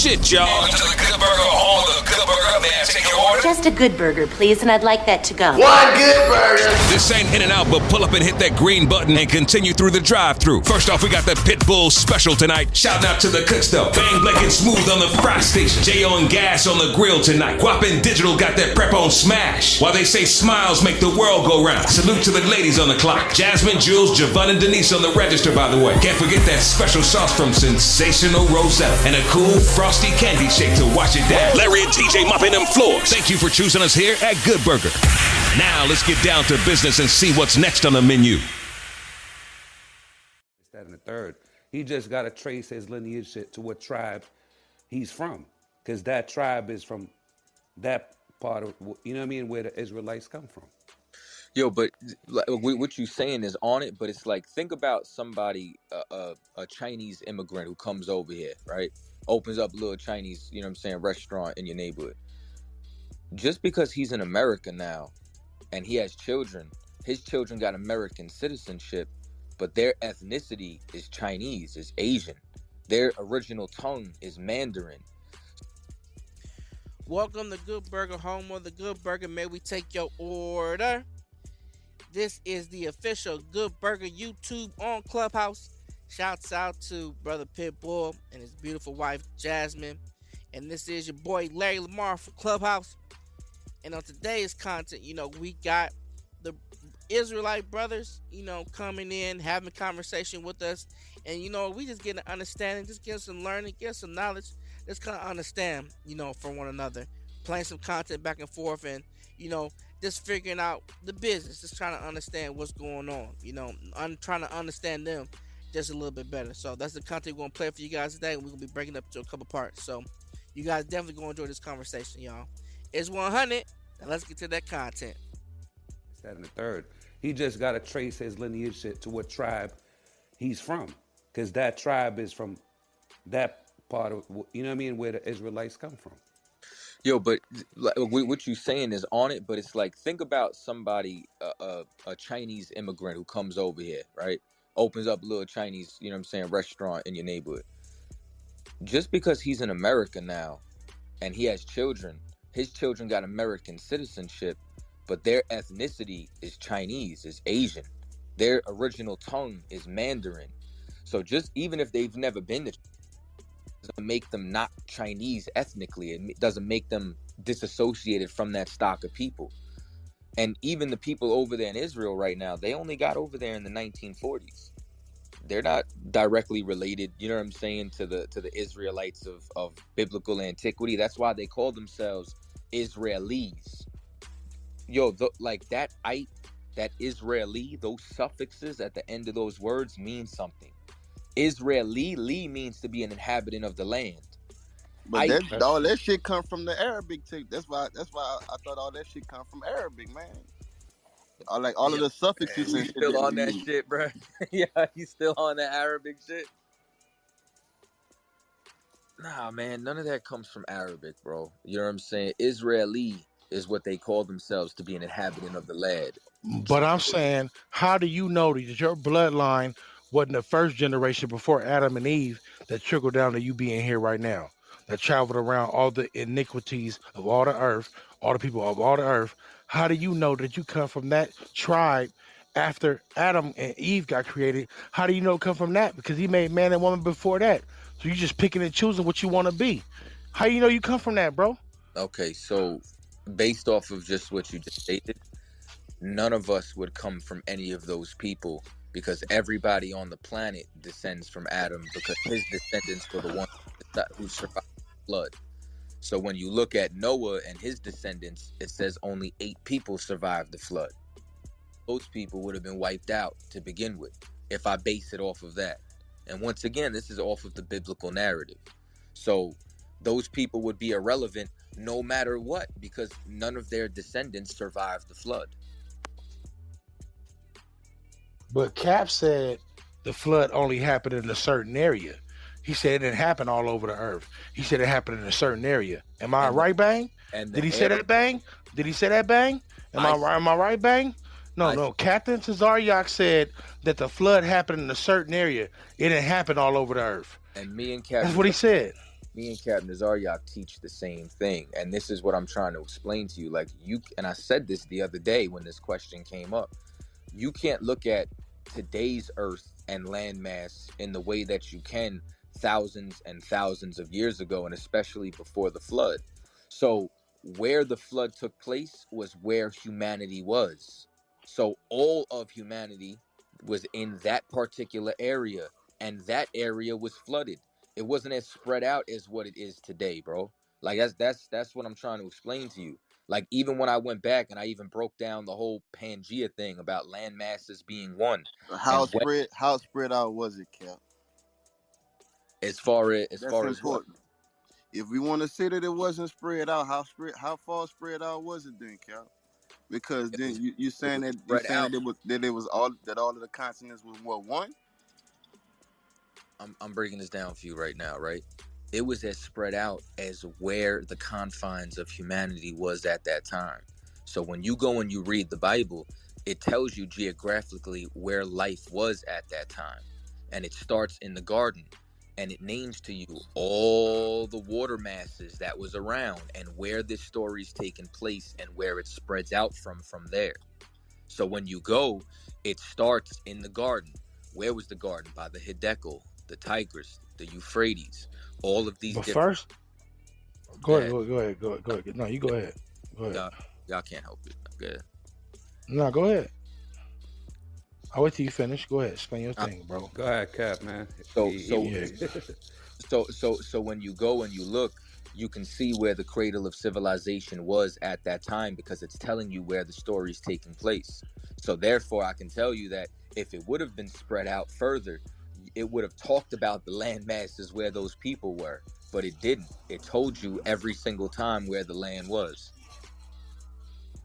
shit, y'all. Welcome to the Good Burger home of the Good Burger. May I take your order? Just a good burger, please, and I'd like that to go. One good burger. This ain't in and out, but pull up and hit that green button and continue through the drive-thru. First off, we got the Pitbull special tonight. Shouting out to the cooks though. Bang Blanket Smooth on the fry station. J.O. and Gas on the grill tonight. Guap and Digital got that prep on smash. While they say smiles make the world go round. Salute to the ladies on the clock. Jazmyne, Jules, Javon, and Denise on the register, by the way. Can't forget that special sauce from Sensational Rosella. And a cool frosty candy shake to wash it down. Larry and TJ mopping them floors. Thank you for choosing us here at Good Burger. Now let's get down to business and see what's next on the menu. That and the third. He just got to trace his lineage to what tribe he's from. Because that tribe is from that part of, you know what I mean, where the Israelites come from. Yo, but what you saying is on it, but it's like, think about somebody, a Chinese immigrant who comes over here, right? Opens up a little Chinese, you know what I'm saying, restaurant in your neighborhood. Just because he's in America now and he has children, his children got American citizenship, but their ethnicity is Chinese, is Asian. Their original tongue is Mandarin. Welcome to Good Burger, home of the Good Burger. May we take your order? This is the official Good Burger YouTube on Clubhouse. Shouts out to brother Pitbull and his beautiful wife Jazmyne. And this is your boy LarryLamar from Clubhouse. And on today's content, we got the Israelite brothers, coming in, having a conversation with us. And, we just getting an understanding, just getting some learning, getting some knowledge. Just kind of understand, from one another. Playing some content back and forth and, just figuring out the business. Just trying to understand what's going on. I'm trying to understand them just a little bit better. So that's the content we're going to play for you guys today. And we're going to be breaking up to a couple parts. So you guys definitely going to enjoy this conversation, y'all. It's 100. Now let's get to that content. That and the third. He just got to trace his lineage to what tribe he's from. Because that tribe is from that part of, you know what I mean, where the Israelites come from. Yo, but what you saying is on it, but it's like, think about somebody, a Chinese immigrant who comes over here, right? Opens up a little Chinese, you know what I'm saying, restaurant in your neighborhood. Just because he's in America now and he has children, his children got American citizenship, but their ethnicity is Chinese, is Asian. Their original tongue is Mandarin. So just even if they've never been to, doesn't make them not Chinese ethnically. It doesn't make them disassociated from that stock of people. And even the people over there in Israel right now, they only got over there in the 1940s. They're not directly related, you know what I'm saying, to the Israelites of biblical antiquity. That's why they call themselves Israelis. Yo, that Israeli, those suffixes at the end of those words mean something. Israeli, li means to be an inhabitant of the land. But all that shit come from the Arabic too. That's why I thought all that shit come from Arabic, man. All of the suffixes and shit. Still on that shit, bro. Yeah, you still on that Arabic shit. Nah, man, none of that comes from Arabic, bro. You know what I'm saying? Israeli is what they call themselves, to be an inhabitant of the land. But I'm saying, how do you know that your bloodline wasn't the first generation before Adam and Eve that trickled down to you being here right now, that traveled around all the iniquities of all the earth, all the people of all the earth? How do you know that you come from that tribe after Adam and Eve got created? How do you know it come from that? Because he made man and woman before that. So you're just picking and choosing what you want to be. How do you know you come from that, bro? Okay, so based off of just what you just stated, none of us would come from any of those people, because everybody on the planet descends from Adam, because his descendants were the ones who survived the flood. So when you look at Noah and his descendants, it says only 8 people survived the flood. Those people would have been wiped out to begin with, if I base it off of that. And once again, this is off of the biblical narrative. So those people would be irrelevant no matter what, because none of their descendants survived the flood. But Cap said the flood only happened in a certain area. He said it didn't happen all over the earth. He said it happened in a certain area. Am I right, Bang? Did he say that, Bang? Did he say that, Bang? Am I right, Bang? No. Captain Tazaryak said that the flood happened in a certain area. It didn't happen all over the earth. And me and Cap, that's what he said. Me and Captain Zaryak teach the same thing, and this is what I'm trying to explain to you. Like and I said this the other day when this question came up. You can't look at today's Earth and landmass in the way that you can thousands and thousands of years ago, and especially before the flood. So where the flood took place was where humanity was. So all of humanity was in that particular area, and that area was flooded. It wasn't as spread out as what it is today, bro. Like that's what I'm trying to explain to you. Like even when I went back and I even broke down the whole Pangea thing about land masses being one, How and when, spread out was it, Cap? as far That's as what, important. If we want to say that it wasn't spread out, how far spread out was it then, Cap? Because it then was you it saying was that spread out. it was all of the continents was what, one? I'm breaking this down for you right now, right? It was as spread out as where the confines of humanity was at that time. So when you go and you read the Bible, it tells you geographically where life was at that time. And it starts in the garden, and it names to you all the water masses that was around and where this story's taken place and where it spreads out from there. So when you go, it starts in the garden. Where was the garden? By the Hiddekel, the Tigris, the Euphrates, all of these But different. first, go ahead. No, you go ahead. Go ahead. Y'all can't help it. Go ahead. No, go ahead. I'll wait till you finish. Go ahead. Explain your thing, bro. Go ahead, Cap, man. So when you go and you look, you can see where the cradle of civilization was at that time because it's telling you where the story's taking place. So therefore, I can tell you that if it would have been spread out further, it would have talked about the land masses where those people were, but it didn't. It told you every single time where the land was.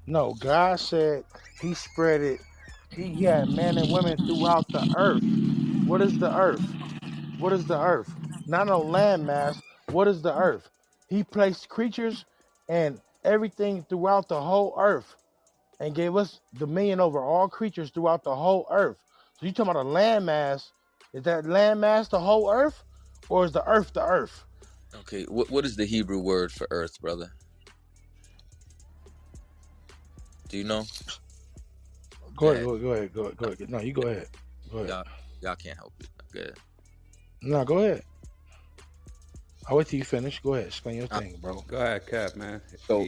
No, God said he spread it. He had men and women throughout the earth. What is the earth? What is the earth? Not a landmass. What is the earth? He placed creatures and everything throughout the whole earth and gave us dominion over all creatures throughout the whole earth. So you talking about a landmass? Is that landmass the whole earth, or is the earth the earth? Okay, what is the Hebrew word for earth, brother? Do you know? Go ahead. No, you go ahead. Go ahead. Y'all can't help it. Go ahead. No, go ahead. I'll wait till you finish. Go ahead. Explain your thing, bro. Go ahead, Cap, man. So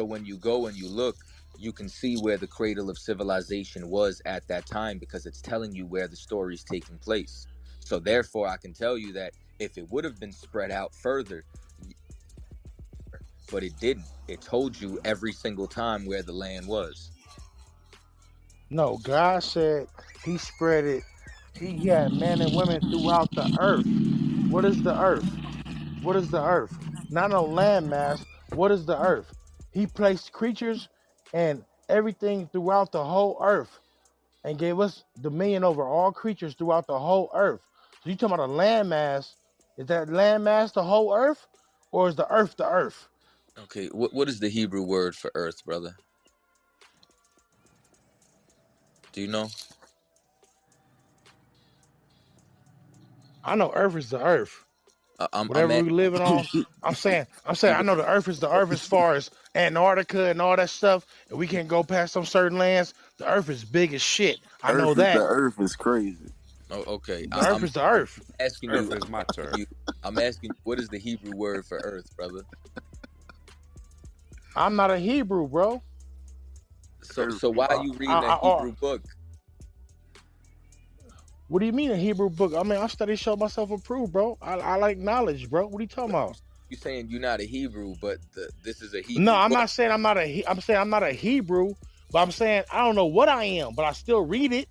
when you go and you look, you can see where the cradle of civilization was at that time because it's telling you where the story's taking place. So therefore, I can tell you that if it would have been spread out further, but it didn't. It told you every single time where the land was. No, God said he spread it. He had men and women throughout the earth. What is the earth? What is the earth? Not a landmass. What is the earth? He placed creatures and everything throughout the whole earth and gave us dominion over all creatures throughout the whole earth. So you talking about a landmass? Is that landmass the whole earth, or is the earth the earth? Okay, what is the Hebrew word for earth, brother? Do you know? I know earth is the earth. Whatever we living on, I'm saying I know the earth is the earth as far as Antarctica and all that stuff, and we can't go past some certain lands. The earth is big as shit. I know that. The earth is crazy. Oh, okay. The earth is the earth. Asking Earth you, is my turn. I'm asking you, what is the Hebrew word for earth, brother? I'm not a Hebrew, bro. So why are you reading a Hebrew book? What do you mean a Hebrew book? I mean, I study, show myself approved, bro. I like knowledge, bro. What are you talking about? You saying you're not a Hebrew, but this is a Hebrew. No, I'm not saying I'm not a. I'm saying I'm not a Hebrew, but I'm saying I don't know what I am, but I still read it.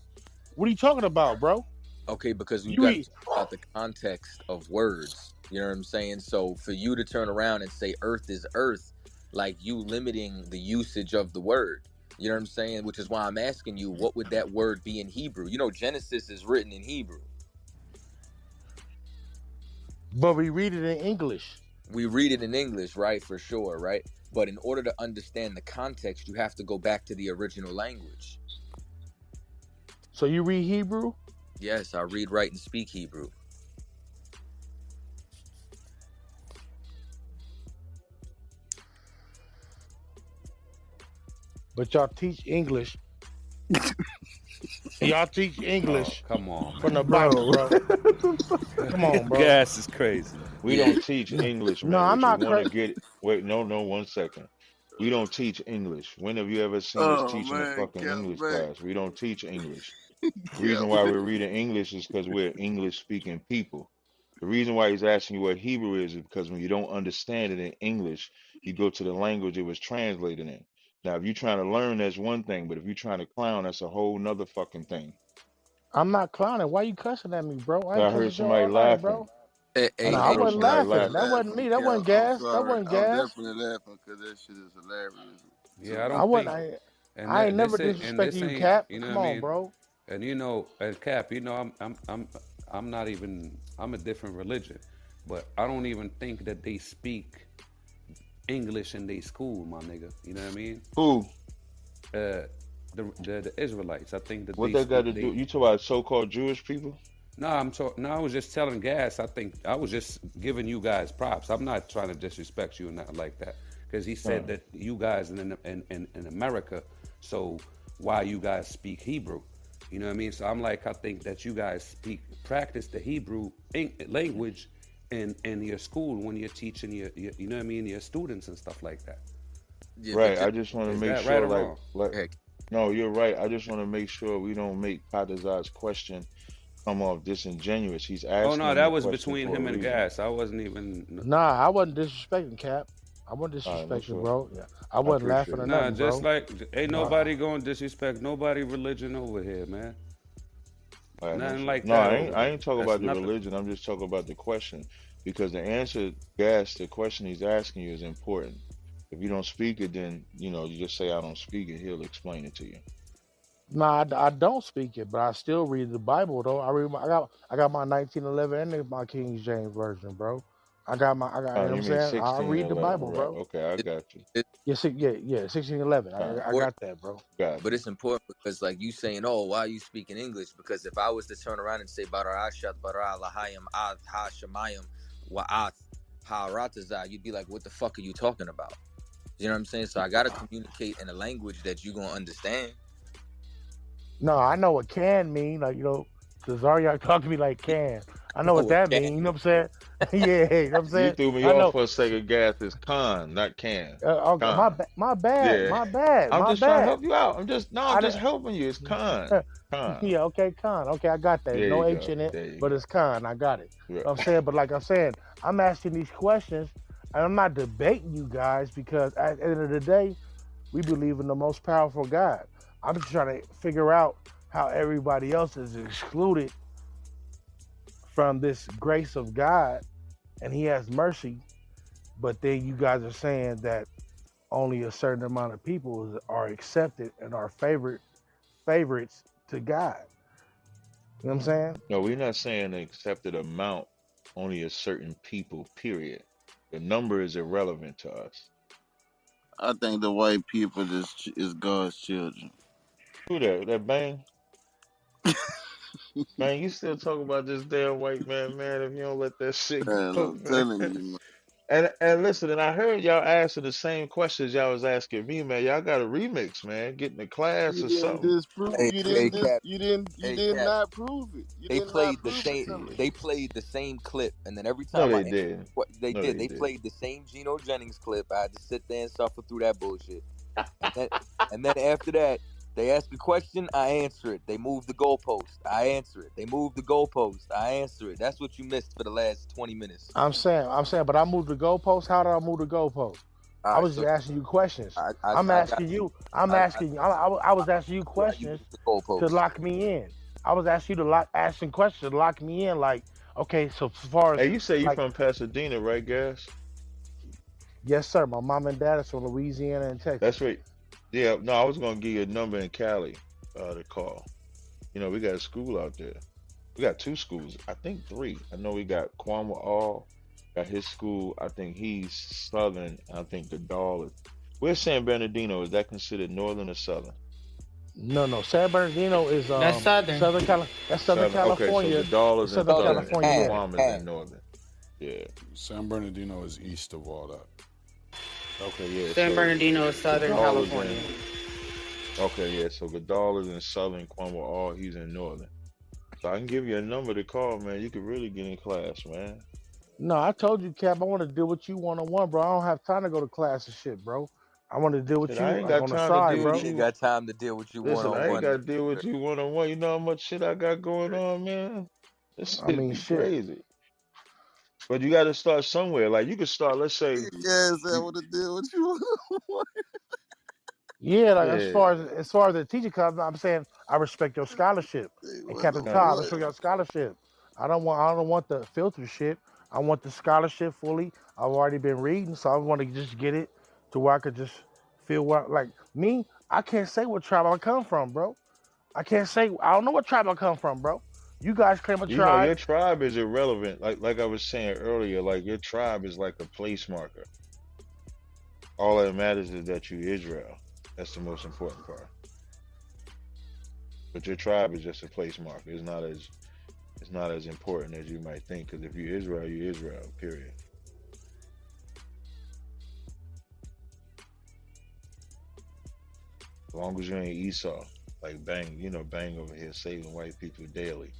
What are you talking about, bro? Okay, because you got to talk about the context of words. You know what I'm saying? So for you to turn around and say earth is earth, like you limiting the usage of the word. You know what I'm saying? Which is why I'm asking you, what would that word be in Hebrew? You know, Genesis is written in Hebrew. But we read it in English. We read it in English, right? For sure, right? But in order to understand the context, you have to go back to the original language. So you read Hebrew? Yes, I read, write, and speak Hebrew. but y'all teach English. Y'all teach English Come on, from man. the Bible, bro. Come on, bro. Gas is crazy. We don't teach English, No, man. I'm What you not want to crazy. get? Wait, no, 1 second. We don't teach English. When have you ever seen us Oh teaching a man, fucking Cap English back. class? We don't teach English. The Cap reason why back. we're reading English is because we're English speaking people. The reason why he's asking you what Hebrew is because when you don't understand it in English, you go to the language it was translated in. Now, if you're trying to learn, that's one thing, but if you're trying to clown, that's a whole nother fucking thing. I'm not clowning. Why you cussing at me, bro? I ain't I cussing heard at you somebody all night, laughing. bro. Hey, I No, hey, just I hey, heard wasn't somebody laughing. I'm That laughing. wasn't laughing, me. That Cap. wasn't I'm gas. That sorry. wasn't I'm gas. definitely laughing because that shit is hilarious to Yeah, I me. don't think, and I ain't that never this ain't, and disrespecting this you, ain't, Cap. you know what Come I on, mean? bro. And and Cap, I'm not even, I'm a different religion, but I don't even think that they speak English in their school, my nigga. You know what I mean? Who? Uh, the Israelites. I think that What they they got speak to do? they. You talk about so-called Jewish people? No, I'm talking. No, I was just telling gas. I think I was just giving you guys props. I'm not trying to disrespect you or nothing like that. Because he said that you guys in America, so why you guys speak Hebrew? You know what I mean? So I'm like, I think that you guys practice the Hebrew language in your school when you're teaching your you know what I mean, your students and stuff like that. yeah, but Right. just I just want to Is make that right sure, or wrong? like, no, you're right. I just want to make sure we don't make Kadazad's question come off disingenuous. He's Oh asking no, him that the was question between for a him and reason. Gas. I wasn't even. Nah, I wasn't disrespecting Cap. I wasn't All right, no disrespecting, sweat. bro. Yeah, I I wasn't appreciate laughing or it. Nah, nothing, just bro. like ain't No, nobody gonna disrespect nobody religion over here, man. All right, no Nothing sweat. like No, that I over ain't. I here. ain't talking That's about the nothing. religion. I'm just talking about the question because the answer, Gas, the question he's asking you is important. If you don't speak it, then you just say I don't speak it. He'll explain it to you. nah, I don't speak it, but I still read the Bible though. I got my 1911 and my King James version, bro. I got, Oh, you know what you I'm mean saying? I read the 1611, Bible, right? bro. Okay, I it, got you. it, Yeah, 1611. All right, I got that, bro. got but you. it's important because, like, you saying, "Oh, why are you speaking English?" Because if I was to turn around and say "Barashat bara lahayim ad ha shemayim wa'at ha'aratazah," you'd be like, "What the fuck are you talking about?" You know what I'm saying? So I gotta communicate in a language that you gonna understand. No, I know what can mean, like because Zarya talked to me like can. I know what Oh, it that mean. can. You know what I'm saying? Yeah, you know what I'm You saying? threw me I off know. for a second. Gas is con, not can. Okay, Con. my bad, Yeah. my bad, I'm my just trying to bad. help you out. I'm I just didn't. helping you. It's con. Con. Yeah, okay, Khan. Okay, I got that. There's There no you H go. in it, There you but go. it's Khan. I got it. Yeah. I'm saying, but like I'm saying, I'm asking these questions, and I'm not debating you guys because at the end of the day, we believe in the most powerful God. I'm just trying to figure out how everybody else is excluded from this grace of God, and He has mercy. But then you guys are saying that only a certain amount of people are accepted and are favorites to God. You know what I'm saying? No, we're not saying the accepted amount, only a certain people, period. The number is irrelevant to us. I think the white people is God's children. Who that? That bang? Man, you still talk about this damn white man, if you don't let that shit Man, go, I'm man. telling you, man. And listen, and I heard y'all asking the same questions y'all was asking me, man. Y'all got a remix, man. Get in the class You or didn't something. disprove. Hey, hey, Cap. You Hey, did Cap. not prove it. You They did not played the prove it same. to me. They played the same clip, and then every No, time I they answered, did. what they No, did, they they did. played the same Geno Jennings clip. I had to sit there and suffer through that bullshit. And then after that, they ask a question, I answer it. They move the goalpost, I answer it. They move the goalpost, I answer it. That's what you missed for the last 20 minutes. I'm saying, but I moved the goalpost. How did I move the goalpost? All I right, was so just asking you questions. I'm I got asking you. I'm I asking you. I was asking you you how you questions moved the to goalpost. lock me in. I was asking you to asking questions to lock me in. Like, okay, so as far as Hey, you say you like, from Pasadena, right, Gas? yes, sir. My mom and dad is from Louisiana and Texas. That's right. Yeah, no, I was gonna give you a number in Cali, to call. We got a school out there. We got two schools, I think three. I know we got Kwame All, got his school. I think he's Southern. I think the Doll is. Where's San Bernardino? Is that considered Northern or Southern? No. San Bernardino is That's Southern. That's Southern Southern. Okay, so the California. Doll It's is in Southern Southern Southern, California. and Yeah. Kwame is in Northern. Yeah. San Bernardino is east of all that. Okay, yeah. San So Bernardino is the Southern Doll is California. Okay, yeah. So Godal is in southern, Kwame all he's in northern. So I can give you a number to call, man. You could really get in class, man. No, I told you, Cap, I want to deal with you one on one, bro. I don't have time to go to class and shit, bro. I want to deal with Shit, I you ain't like got on the time to side, deal with bro. He ain't you. got time to deal with you one Listen, on I ain't got one. to deal with you one on one. You know how much shit I got going on, man. This I shit mean, be shit. crazy. But you got to start somewhere. Like you could start. Let's say, Yes, I you, want to deal with you. Yeah, like yeah. as far as the teacher comes, I'm saying I respect your scholarship. And What Captain the Con, Todd, I what? show your scholarship. I don't want the filter shit. I want the scholarship fully. I've already been reading, so I want to just get it to where I could just feel what like me. I can't say what tribe I come from, bro. I can't say I don't know what tribe I come from, bro. You guys claim a you know, tribe. your tribe is irrelevant. Like I was saying earlier, like your tribe is like a place marker. All that matters is that you Israel. That's the most important part. But your tribe is just a place marker. It's not as important as you might think. Because if you're Israel, you're Israel. Period. As long as you ain't Esau, like Bang, you know, Bang over here saving white people daily.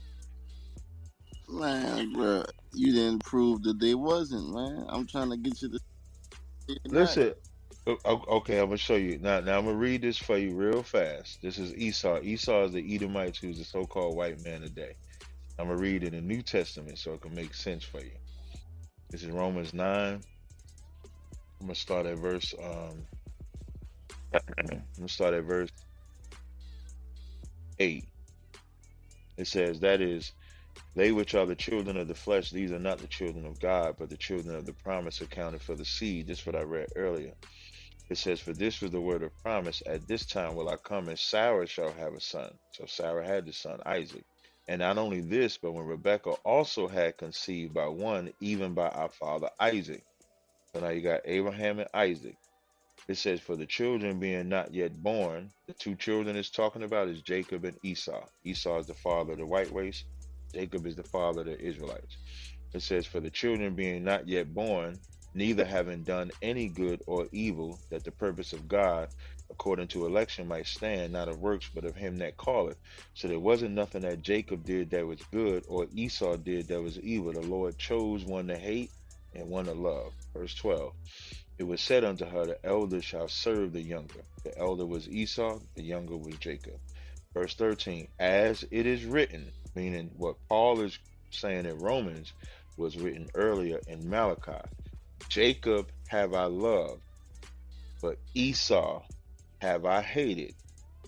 Man, bro, you didn't prove that they wasn't, man. I'm trying to get you to say it not. Listen, okay, I'm gonna show you now. Now I'm gonna read this for you real fast. This is Esau. Esau is the Edomites, who's the so-called white man today. I'm gonna read in the New Testament so it can make sense for you. This is Romans 9. I'm gonna start at verse. I'm gonna start at verse 8. It says, "That is, they which are the children of the flesh; these are not the children of God, but the children of the promise accounted for the seed." This is what I read earlier. It says, "For this was the word of promise: at this time will I come, and Sarah shall have a son." So Sarah had the son Isaac. And not only this, but when Rebekah also had conceived by one, even by our father Isaac. So now you got Abraham and Isaac. It says, "For the children being not yet born," the two children it's talking about is Jacob and Esau. Esau is the father of the white race. Jacob is the father of the Israelites. It says, "For the children being not yet born, neither having done any good or evil, that the purpose of God, according to election, might stand, not of works, but of him that calleth." So there wasn't nothing that Jacob did that was good or Esau did that was evil. The Lord chose one to hate and one to love. Verse 12. It was said unto her, "The elder shall serve the younger." The elder was Esau, the younger was Jacob. Verse 13, "As it is written," meaning what Paul is saying in Romans was written earlier in Malachi. "Jacob have I loved, but Esau have I hated."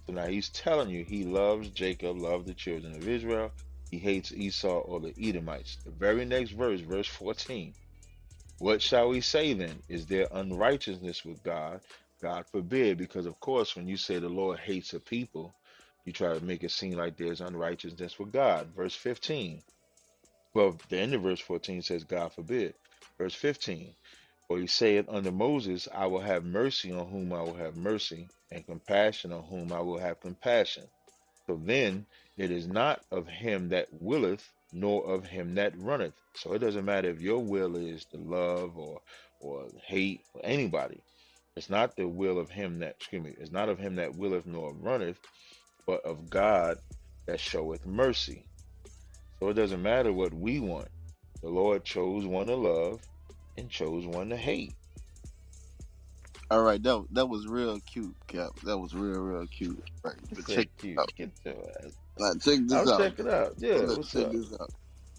So now he's telling you he loves Jacob, loves the children of Israel. He hates Esau or the Edomites. The very next verse, verse 14. "What shall we say then? Is there unrighteousness with God? God forbid." Because of course, when you say the Lord hates a people, you try to make it seem like there's unrighteousness with God. Verse 15. Well, the end of verse 14 says, "God forbid." Verse 15. "For he saith unto Moses, I will have mercy on whom I will have mercy, and compassion on whom I will have compassion." So then it is not of him that willeth, nor of him that runneth. So it doesn't matter if your will is to love or hate or anybody. It's not the will of him that, excuse me, it's not of him that willeth nor runneth, but of God that showeth mercy. So it doesn't matter what we want. The Lord chose one to love and chose one to hate. All right, that was real cute, Cap. That was real cute. Right, It's but so check this cute. out. Get your ass. Now check this I'll out. check it out. Oh, Yeah, let's what's check up? this out.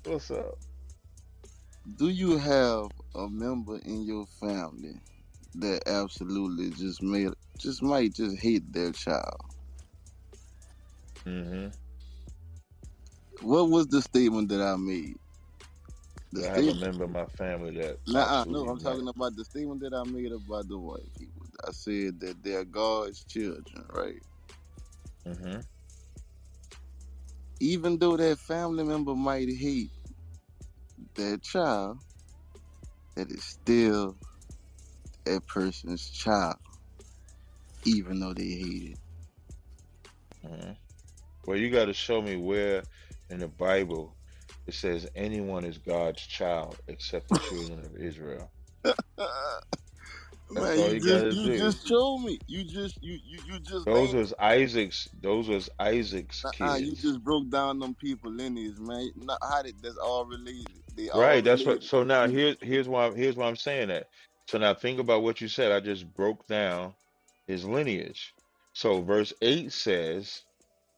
What's up? Do you have a member in your family that absolutely just might just hate their child? Mm-hmm. What was the statement that I made? The Do I have a statement. member of my family that Nah, no, absolutely I'm might? talking about the statement that I made about the white people. I said that they're God's children, right? Mm-hmm. Even though that family member might hate their child, that is still that person's child, even though they hate it. Mm-hmm. Well, you got to show me where in the Bible it says anyone is God's child except the children of Israel. That's Man, all you gotta you do. just showed me. You just Those named. was Isaac's. Those was Isaac's You kids. just broke down them people lineage, man. Not how did that's all related. They all Right. That's what. related. So now here's why I'm saying that. So now think about what you said. I just broke down his lineage. So verse 8 says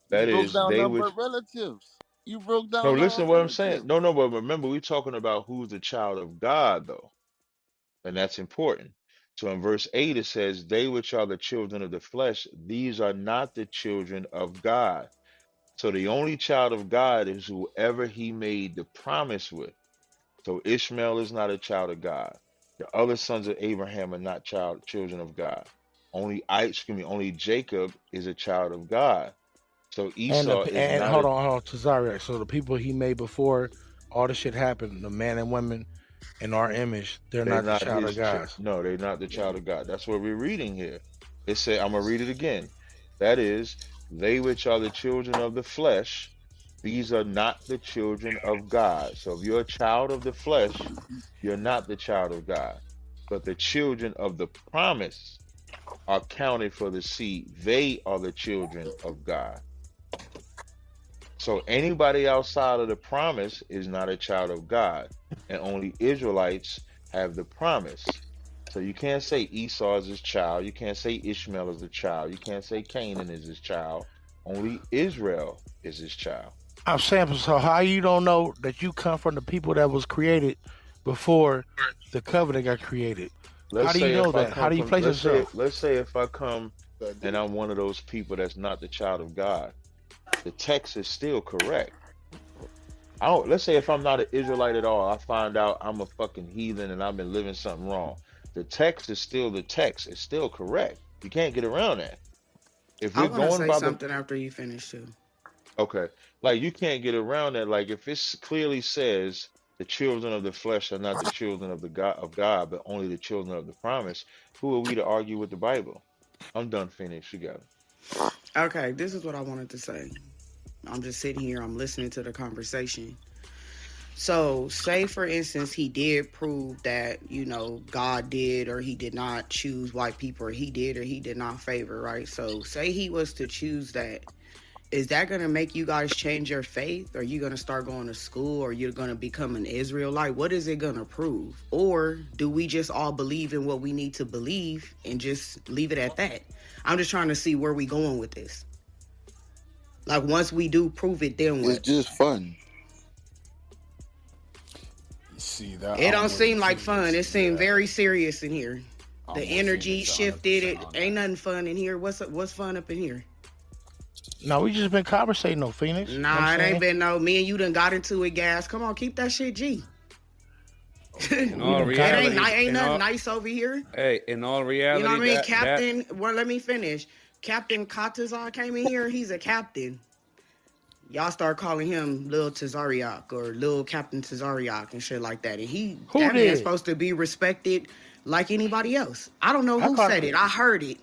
You that broke is down they number which. of relatives. You broke No, down listen all to what I'm saying. relatives. No, but remember we're talking about who's the child of God though, and that's important. So in verse 8 it says, "They which are the children of the flesh, these are not the children of God." So the only child of God is whoever He made the promise with. So Ishmael is not a child of God. The other sons of Abraham are not children of God. Only Jacob is a child of God. So Esau is And not a. hold on, Tazariak. So the people he made before all the shit happened, the man and women in our image, they're They're not the not child his. of God. No, they're not the child of God. That's what we're reading here. It said, I'm gonna read it again. That is, they which are the children of the flesh, these are not the children of God. So if you're a child of the flesh, you're not the child of God. But the children of the promise are counted for the seed. They are the children of God. So anybody outside of the promise is not a child of God, and only Israelites have the promise. So you can't say Esau is his child. You can't say Ishmael is a child. You can't say Canaan is his child. Only Israel is his child. I'm saying, so how you don't know that you come from the people that was created before the covenant got created? How Let's do you say know if I that? How come do you from, place yourself? let's say if I come and I'm one of those people that's not the child of God, the text is still correct. I don't, let's say if I'm not an Israelite at all, I find out I'm a fucking heathen and I've been living something wrong. The text is still the text. It's still correct. You can't get around that. If I we're want to going say by the something after you finish too. okay, like you can't get around that. Like if it clearly says the children of the flesh are not the children of the God, but only the children of the promise, who are we to argue with the Bible? I'm done. Finished. You got it. Okay, this is what I wanted to say. I'm just sitting here, I'm listening to the conversation. So, say for instance, he did prove that, God did or he did not choose white people, or he did or he did not favor, right? So, say he was to choose that. Is that going to make you guys change your faith? Are you going to start going to school, or you're going to become an Israelite? What is it going to prove? Or do we just all believe in what we need to believe and just leave it at that? I'm just trying to see where we going with this. Like, once we do prove it, then It's what? just fun. See that It I'm don't with seem like fun. It Phoenix. seemed Yeah, very serious in here. I'm The with energy Phoenix shifted. 100% It on ain't that. nothing fun in here. What's fun up in here? No, we just been conversating, no Phoenix. You know what Nah, I'm it ain't saying? been no. Me and you done got into it, gas. Come on, keep that shit G. In We all done It ain't reality, ain't in nothing all nice over here. hey, in all You know reality, what I mean? that Captain, well, let me finish. Captain Katazar came in here. He's a captain. Y'all start calling him Lil Tazariak or Lil Captain Tazariak and shit like that. And Who that man's did? supposed to be respected like anybody else. I don't know I who caught said it. I heard it.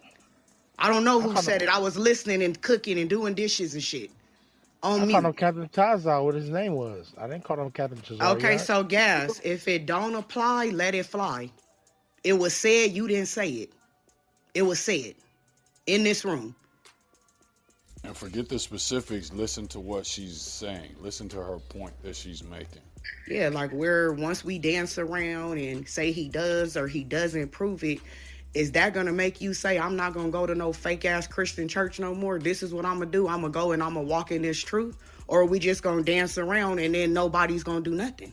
I don't know I who caught said it. I was listening and cooking and doing dishes and shit on him mute. Captain Taza, what his name was. I didn't call him Captain Okay, Tazariak. so gas, if it don't apply, let it fly. It was said, you didn't say it. It was said in this room. And forget the specifics. Listen to what she's saying. Listen to her point that she's making. Yeah, like once we dance around and say he does or he doesn't prove it, is that gonna make you say I'm not gonna go to no fake ass Christian church no more? This is what I'm gonna do. I'm gonna go and I'm gonna walk in this truth, or are we just gonna dance around and then nobody's gonna do nothing?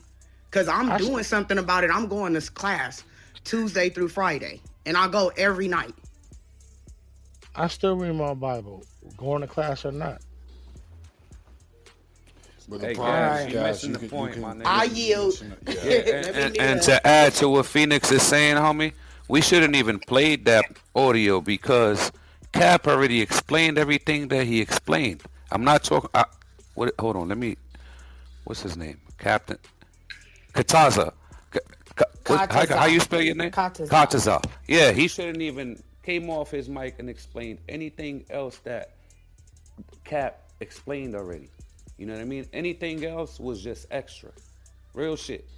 Cause I'm doing something about it. I'm going to class Tuesday through Friday, and I go every night. I still read my Bible, going to class or not. But the hey, problem guys, is, you're guys, missing the point, my nigga. I yield. And to add to what Phoenix is saying, homie, we shouldn't even play that audio because Cap already explained everything that he explained. I'm not talking. Hold on, what's his name? Captain Kataza. How you spell your name? Kataza. Yeah, he shouldn't even came off his mic and explained anything else that Cap explained already. You know what I mean? Anything else was just extra. Real shit.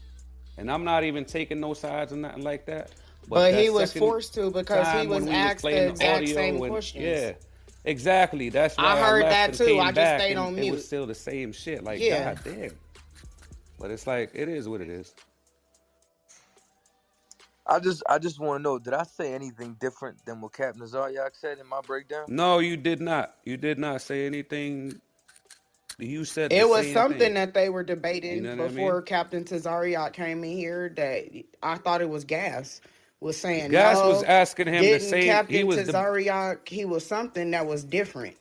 And I'm not even taking no sides or nothing like that. But that he was second forced to because he time was when we was asked the playing the exact same audio and questions. exactly. That's I why I heard left that and too. came I just back, stayed and on it was mute. still the same shit. Like, Yeah. god damn. But it's like it is what it is. I just want to know, did I say anything different than what Captain Zaryak said in my breakdown? No, you did not. You did not say anything. You said the It was same something thing. that they were You debating know what I before mean? Captain Tazariot came in here that I thought it was Gas. Was saying Gas was no, asking him the didn't same. He Captain was the. Tazariot, he was something that was different.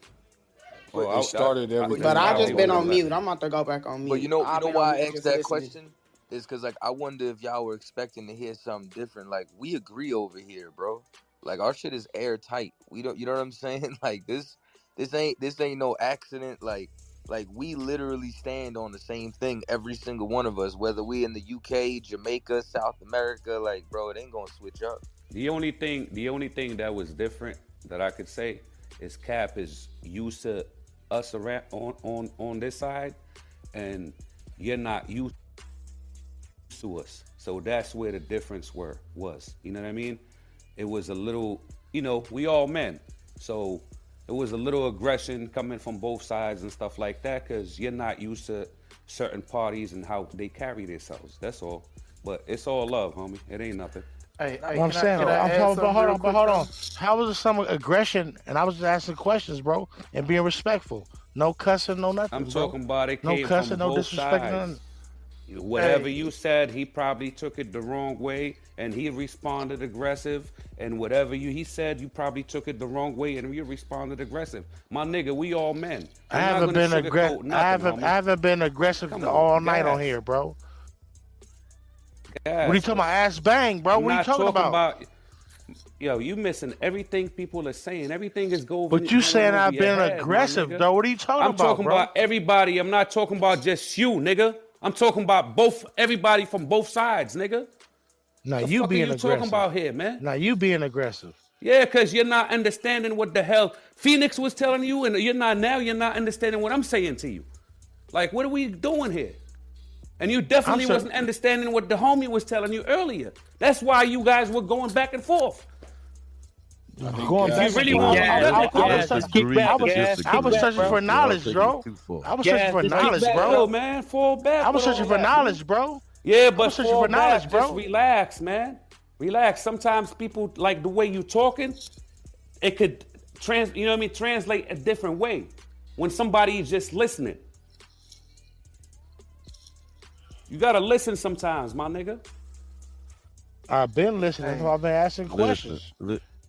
But They started everything But I all just been on over. mute. I'm about to go back on But mute. you know I've been on why I mute asked just that listening. question is because like I wonder if y'all were expecting to hear something different. Like we agree over here, bro. Like our shit is airtight. We don't, you know what I'm saying? Like this ain't no accident. Like we literally stand on the same thing, every single one of us, whether we in the UK, Jamaica, South America. Like, bro, it ain't gonna switch up. The only thing that was different that I could say is Cap is used to us around on this side, and you're not used to us. So that's where the difference was. You know what I mean? It was a little, we all men. So it was a little aggression coming from both sides and stuff like that because you're not used to certain parties and how they carry themselves. That's all. But it's all love, homie. It ain't nothing. Hey, I'm saying, but hold on. How was it some aggression? And I was just asking questions, bro, and being respectful. No cussing, no nothing. I'm talking about it no came cussing, from no both disrespect, sides. none. Whatever you said, he probably took it the wrong way, and he responded aggressive. And whatever he said, you probably took it the wrong way, and you responded aggressive. My nigga, we all men. I haven't been aggressive. I haven't been aggressive all night on here, bro. Gas. What are you talking about? Ass bang, bro. What are you talking about? Yo, you missing everything people are saying. Everything is going. But you saying I've been aggressive, though. What are you talking about, I'm talking bro? about everybody. I'm not talking about just you, nigga. I'm talking about everybody from both sides, nigga. Now the you fuck being are you aggressive. talking about here, man? Now you being aggressive. Yeah, because you're not understanding what the hell Phoenix was telling you, and you're not understanding what I'm saying to you. Like, what are we doing here? And you definitely wasn't understanding what the homie was telling you earlier. That's why you guys were going back and forth. Going back. You really want I was searching for knowledge, bro. I was searching for knowledge, bro. Man, fall back. I was searching for knowledge, bro. Yeah, but searching for knowledge, bro. Just relax, man. Relax. Sometimes people like the way you talking. It could translate a different way when somebody is just listening. You gotta listen sometimes, my nigga. I've been listening. I've been asking questions.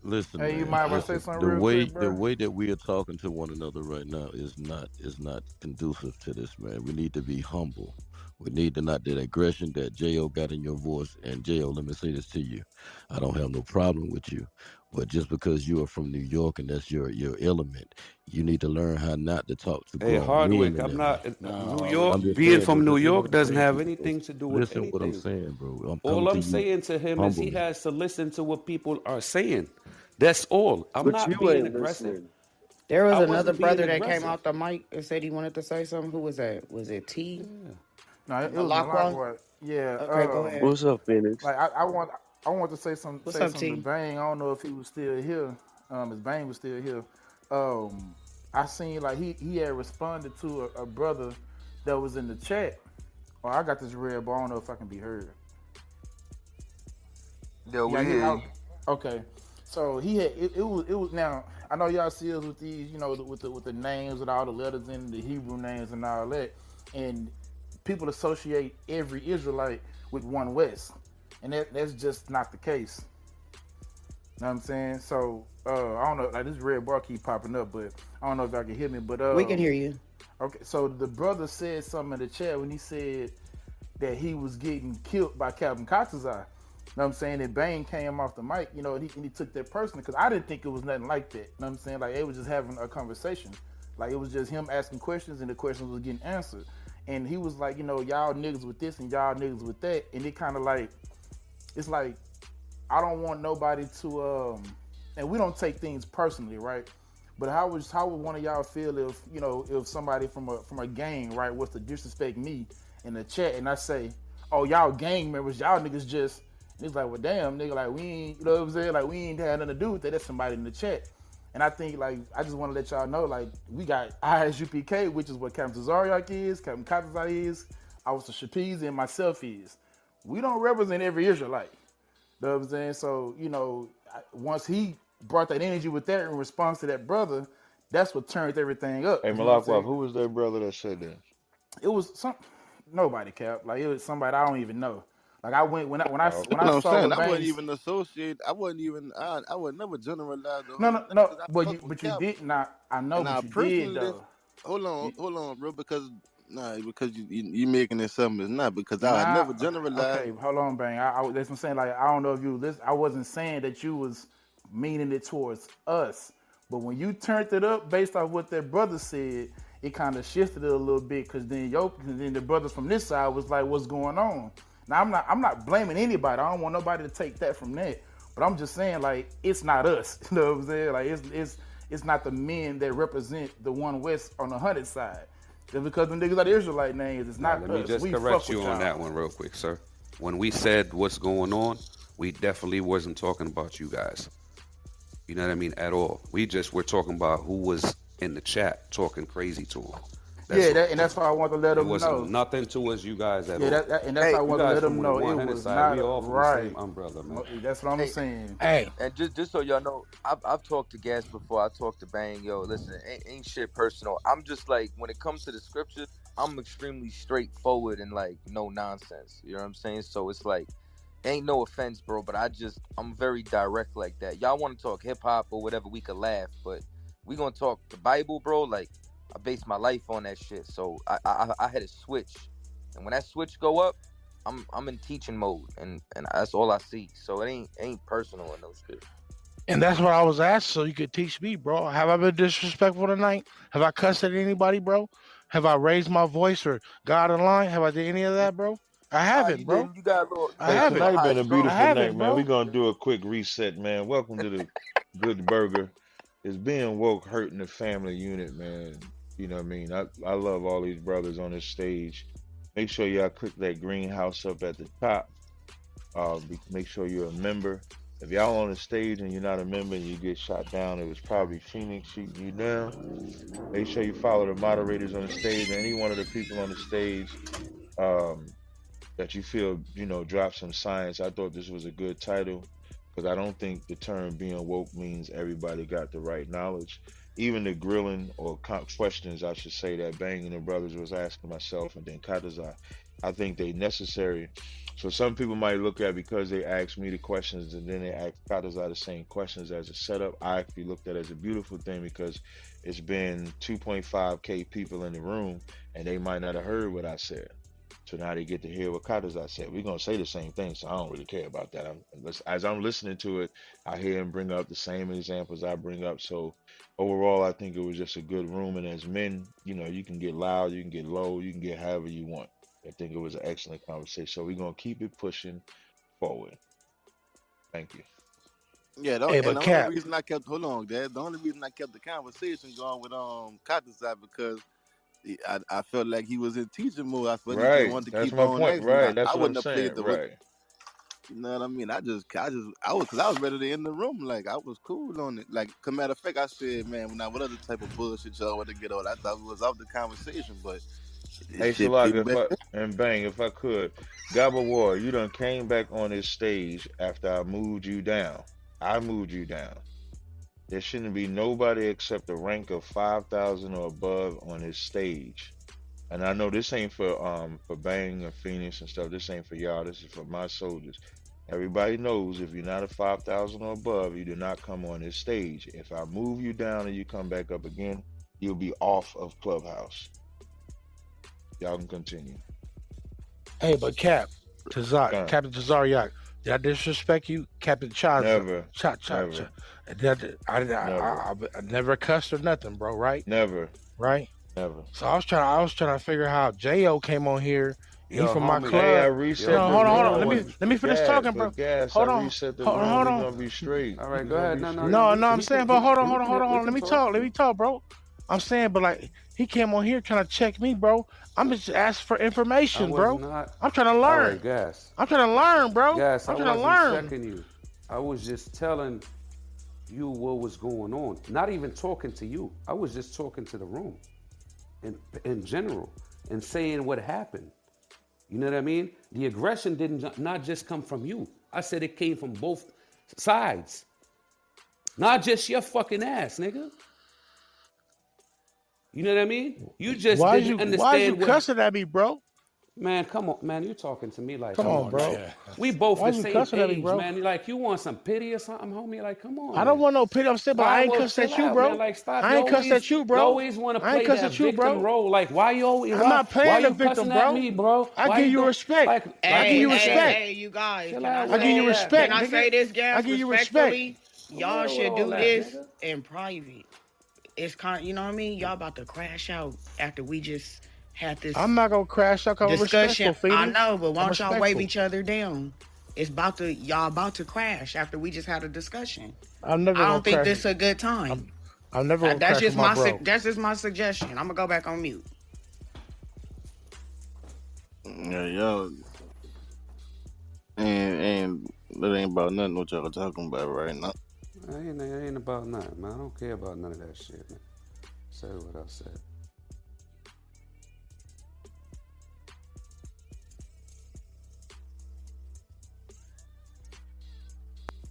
Listen, hey, man, you mind if I say something real quick, bro? The way that we are talking to one another right now is not conducive to this, man. We need to be humble. We need to not that aggression that J.O. got in your voice. And J.O., let me say this to you. I don't have no problem with you. But just because you are from New York and that's your element, you need to learn how not to talk to Hey, Hardwick, I'm not New York. Being from New York doesn't have anything to do with anything. Listen what I'm saying, bro. All I'm saying to him is he has to listen to what people are saying. That's all. I'm not being aggressive. There was another brother that came out the mic and said he wanted to say something. Who was that? Was it T? Yeah. No, it was Lockwell. Yeah. Okay, go ahead. What's up, Phoenix? Like I want to say something. What's say up, something T? to Bang. I don't know if he was still here. If Bang was still here. I seen like he had responded to a brother that was in the chat. Oh, I got this red, but I don't know if I can be heard. Yo, we hear you. Okay. So he had it was now I know y'all see us with these, with the names and all the letters in the Hebrew names and all that, and people associate every Israelite with One West, and that's just not the case. Know what I'm saying? So I don't know, like this red bar keep popping up, but I don't know if y'all can hear me. But we can hear you. Okay, so the brother said something in the chat when he said that he was getting killed by Captain Katazai. You know what I'm saying? And Bane came off the mic, and he took that personally because I didn't think it was nothing like that. You know what I'm saying? Like they was just having a conversation. Like it was just him asking questions and the questions was getting answered. And he was like, y'all niggas with this and y'all niggas with that. And it kind of like, it's like, I don't want nobody to, and we don't take things personally, right? But how would one of y'all feel if, if somebody from a gang, right, was to disrespect me in the chat and I say, oh, y'all gang members, y'all niggas just, And he's like, well, damn, nigga, like we ain't, you know what I'm saying? Like we ain't had nothing to do with that. That's somebody in the chat. And I think, like, I just want to let y'all know, like, we got ISUPK, which is what Captain Zariak is, Captain Katazai is, Officer Shapiz, and myself is. We don't represent every Israelite. You know what I'm saying? So, you know, once he brought that energy with that in response to that brother, that's what turned everything up. Hey, You know what I'm Malak, saying? who was that brother that said that? It was nobody, Cap. Like, it was somebody I don't even know. Like, I went when I Oh, when That's I what I'm saw saying. what I wasn't Banks. even associated. I would never generalize the No, whole no, thing no. because I But fuck with you Cap. did not. I know, And but I you did personally, though. You, hold on, bro, because because you making it something it's not because I would Nah, never generalize. okay, hold on, Bang. That's what I'm saying. Like, I don't know if you listen. I wasn't saying that you was meaning it towards us, but when you turned it up based off what that brother said, it kind of shifted it a little bit. Cause then the brothers from this side was like, "What's going on?" Now I'm not blaming anybody. I don't want nobody to take that from that. But I'm just saying, like, it's not us. You know what I'm saying? Like, it's not the men that represent the One West on the 100 side. Just because the niggas are the Israelite names, it's Now, not let me us. just We correct fuck with you on that y'all. one real quick, sir. When we said what's going on, we definitely wasn't talking about you guys. You know what I mean? At all. We just were talking about who was in the chat talking crazy to him. That's Yeah, all. and that's why I want to let It them wasn't know. nothing towards you guys at Yeah, all. and that's Hey, why I You want to guys let from them the know it 100 was side, we not all from the right. same umbrella, man. That's what I'm Hey, saying. Hey, and just so y'all know, I've talked to Gas before. I talked to Bang. Yo, listen, ain't shit personal. I'm just like, when it comes to the scriptures, I'm extremely straightforward and like no nonsense. You know what I'm saying? So it's like, ain't no offense, bro, but I'm very direct like that. Y'all want to talk hip hop or whatever, we could laugh, but we gonna talk the Bible, bro. Like, I base my life on that shit. So I had a switch, and when that switch go up, I'm in teaching mode, and that's all I see. So it ain't personal in those shit. and that's what I was asked, so you could teach me, bro. Have I been disrespectful tonight? Have I cussed at anybody, bro? Have I raised my voice or got in line? Have I did any of that, bro? I You haven't, bro. didn't. You got I Hey, a little haven't. tonight high been and a strong. I beautiful night, haven't, man. We're bro. gonna do a quick reset, man. Welcome to the Good Burger. It's being woke, hurting the family unit, man. You know what I mean? I love all these brothers on this stage. Make sure y'all click that greenhouse up at the top. Make sure you're a member. If y'all on the stage and you're not a member and you get shot down, it was probably Phoenix shooting you down. Make sure you follow the moderators on the stage. Any one of the people on the stage. Um, that you feel, drop some science. I thought this was a good title because I don't think the term being woke means everybody got the right knowledge. Even the grilling or questions, I should say, that Bang and the brothers was asking myself and then Katazai, I think they necessary. So some people might look at because they asked me the questions and then they asked Katazai the same questions as a setup. I actually looked at it as a beautiful thing because it's been 2.5K people in the room and they might not have heard what I said. So now they get to hear what Kadazai said. We're gonna say the same thing, so I don't really care about that. As I'm listening to it, I hear him bring up the same examples I bring up. So overall, I think it was just a good room. And as men, you can get loud, you can get low, you can get however you want. I think it was an excellent conversation. So we're gonna keep it pushing forward. Thank you. Yeah, Hey, and but the only Cap, reason I kept hold on, Dad. The only reason I kept the conversation going with Katazai because I felt like he was in teaching mode. I felt he just Right. wanted to That's keep my on point. asking. Right. That's I what I'm wouldn't have saying. played the. Right. You know what I mean? I was ready to end the room. Like I was cool on it. Like, matter of fact, I said, man, what other type of bullshit y'all want to get on? I thought we was off the conversation, but this Hey shit Salak, picked if back. I and Bang, if I could, Gabba War, you done came back on this stage after I moved you down. I moved you down. There shouldn't be nobody except the rank of 5,000 or above on this stage. And I know this ain't for Bang and Phoenix and stuff. This ain't for y'all. This is for my soldiers. Everybody knows if you're not a 5,000 or above, you do not come on this stage. If I move you down and you come back up again, you'll be off of Clubhouse. Y'all can continue. hey, but Cap, Done. Captain Tazariak, did I disrespect you, Captain Chaza? Never, Cha. never, I never cussed or nothing, bro. Right, never, right. never. So I was trying to figure how Jo came on here. He Yo, from my homie. Hey, I club. Yo, reset No, the hold on, homie. hold I on. room, wasn't. Let me finish talking, bro. Gas, I Hold on, reset the hold room. hold We on. gonna be straight. All We right, go gonna ahead. be No, straight. No, we I'm can saying, but hold on, we can hold on. Let me talk. talk, bro. I'm saying, but like he came on here trying to check me, bro. I'm just asking for I information, was bro. not. I'm trying to All learn. right, Gas. I'm trying to learn, bro. Gas, I I'm trying to wasn't learn. checking you. I was just telling you what was going on. Not even talking to you. I was just talking to the room in general and saying what happened. You know what I mean? The aggression didn't not just come from you. I said it came from both sides. Not just your fucking ass, nigga. You know what I mean? You just didn't understand. Why you cussing at me, bro? Man, come on, man. You're talking to me like, come on, bro. We both Why the you same cussing at me, age, bro? man. Like, you want some pity or something, homie? Like, come on. I don't want no pity. I'm saying, but I ain't well, cussing at chill you, out, bro. man. Like, stop. I ain't cussing at you, bro. You always want to I ain't play cussing that at you, victim bro. role. Like, why you always? I'm not playing why the you victim, cussing bro. at me, bro? I Why give you don't- respect. Like, I give you respect. Hey, you guys. Chill Can out I with I give you all that. respect, Can I nigga. say this, guys? I give you Respectfully, For y'all real should with all do that, this nigga. in private. It's kind, you know what I mean? Y'all about to crash out after we just had this I'm not gonna crash out. I'm discussion. respectful, Phoenix. I know, but why I'm don't y'all wave respectful. each other down? Y'all about to crash after we just had a discussion. I'm never I gonna don't think crash. this is a good time. I'm never gonna crash with my bro. That's just my suggestion. I'm gonna go back on mute. Yeah, y'all. And that ain't about nothing what y'all talking about right now. It ain't about nothing, man. I don't care about none of that shit, man. Say what I said.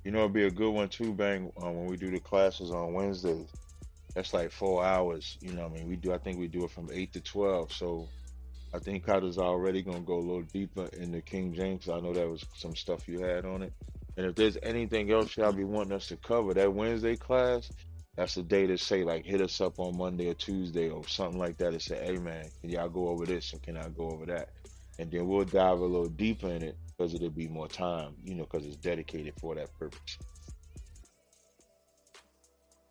You know, it'd be a good one too, Bang, when we do the classes on Wednesdays. That's like 4 hours. You know what I mean? I think we do it from 8 to 12. So I think Carter's already going to go a little deeper into King James. I know that was some stuff you had on it. And if there's anything else y'all be wanting us to cover, that Wednesday class, that's the day to say, like, hit us up on Monday or Tuesday or something like that and say, hey, man, can y'all go over this and can I go over that? And then we'll dive a little deeper in it because it'll be more time, you know, because it's dedicated for that purpose.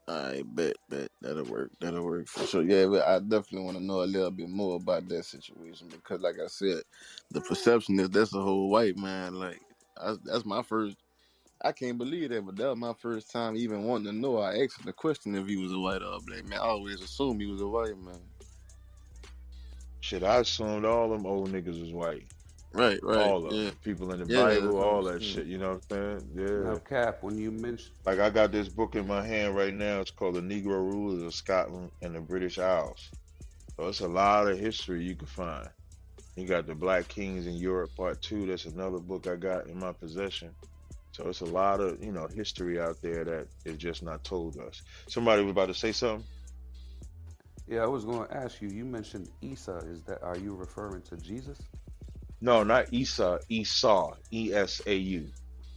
I bet that'll work for sure. Yeah, but I definitely want to know a little bit more about that situation because, like I said, the perception is that's a whole white man. Like that's my first. I can't believe that, but that was my first time even wanting to know. I asked him the question if he was a white or a black man. I always assumed he was a white man. Shit, I assumed all them old niggas was white. Right. All of yeah. them. People in the Yeah, Bible, all that's that shit. You know what I'm saying? Yeah. Now, Cap, when you mentioned, Like I got this book in my hand right now. It's called The Negro Rulers of Scotland and the British Isles. So it's a lot of history you can find. You got the Black Kings in Europe Part 2. That's another book I got in my possession. So it's a lot of, you know, history out there that is just not told us. Somebody was about to say something? yeah, I was going to ask you. You mentioned Isa. Are you referring to Jesus? No, not Esau. Esau. E-S-A-U.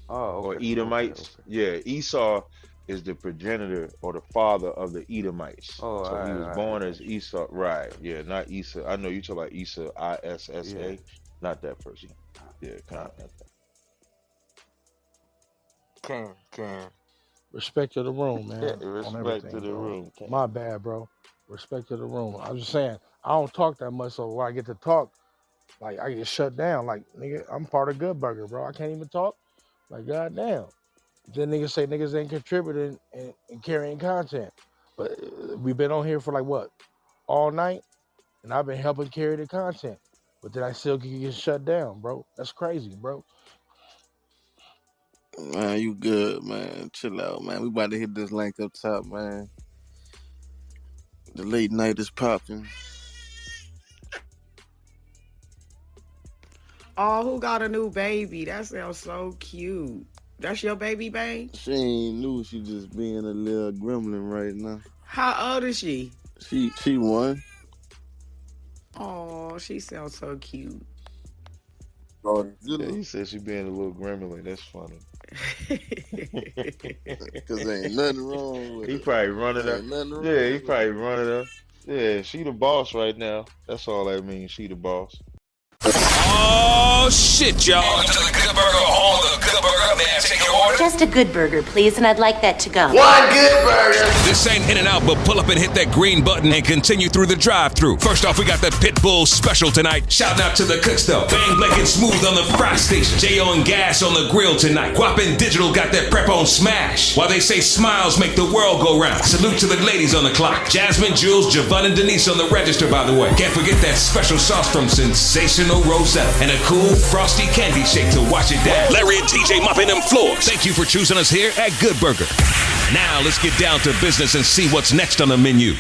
Oh, okay. Or Edomites. Okay. Yeah, Esau is the progenitor or the father of the Edomites. Oh, so he was born as you. Esau. Right. Yeah, not Esau. I know you talk about Esau, I-S-S-A. Yeah. Not that person. Yeah, kind of not that. Can. Respect to the room, man. Yeah, respect to the room. My bad, bro. Respect to the room. I'm just saying, I don't talk that much, so when I get to talk, like I get shut down. Like, nigga, I'm part of Good Burger, bro. I can't even talk. Like, goddamn. Then niggas say niggas ain't contributing and carrying content. But we've been on here for like what? All night? And I've been helping carry the content. But then I still get shut down, bro. That's crazy, bro. Man, you good, man. Chill out, man. We about to hit this link up top, man. The late night is popping. Oh, who got a new baby? That sounds so cute. That's your baby, babe? She ain't new. She just being a little gremlin right now. How old is she? She won. Oh, she sounds so cute. Oh, yeah, he said she being a little gremlin. That's funny. Cause ain't nothing wrong with he it. Probably running her. Yeah, he probably running her. Yeah, she the boss right now. That's all that means. She the boss. Oh shit, y'all! Welcome to the Good Burger, home of the Good Burger. May I take your order? Just a good burger, please, and I'd like that to go. One good burger. This ain't in and out, but pull up and hit that green button and continue through the drive-thru. First off, we got the Pitbull special tonight. Shouting out to the cooks though. Bang Blanket Smooth on the fry station. J.O. and Gas on the grill tonight. Guap and Digital got that prep on smash. While they say smiles make the world go round. Salute to the ladies on the clock. Jazmyne, Jules, Javon, and Denise on the register, by the way. Can't forget that special sauce from Sensational Rosetta. And a cool frosty candy shake to wash it down. Larry and TJ mopping them floors. Thank you for choosing us here at Good Burger. Now let's get down to business and see what's next on the menu.